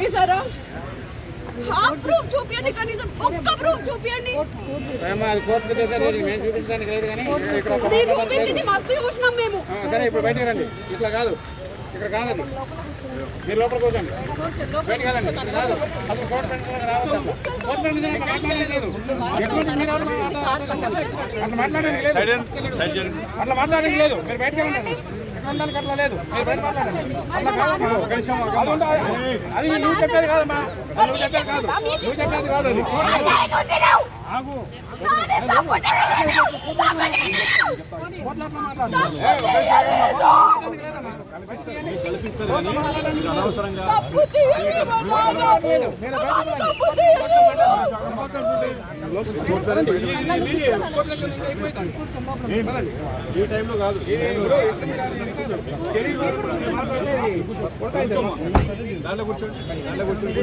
చేశారా? Half proof చూపియండి, కనీసం ఒక్క ప్రూఫ్ చూపియండి. చూపించింది మస్తు చూసినాం మేము. సరే ఇప్పుడు బయటకు రండి. ఇట్లా కాదు, ఇక్కడ కాదండి, మీరు లోపల కూర్చోండి. బయటకు వెళ్ళండి. అసలు కోర్టు పెట్టుకోవడానికి రావద్దు. కోర్టు పెట్టుకోవడానికి మాట్లాడలేదు. అట్లా మాట్లాడడానికి లేదు. అట్లా మాట్లాడడానికి లేదు. మీరు బయటకు వెళ్ళండి. ఉండడానికి అట్లా లేదు. మీరు బయట మాట్లాడండి. అది నువ్వు చెప్పేది కాదమ్మా, నువ్వు చెప్పేది కాదు, నువ్వు చెప్పేది కాదు. అది ఆగు. అనవసరంగా ఈ టైంలో కాదు, దాంట్లో కూర్చోండి, దాంట్లో కూర్చోండి.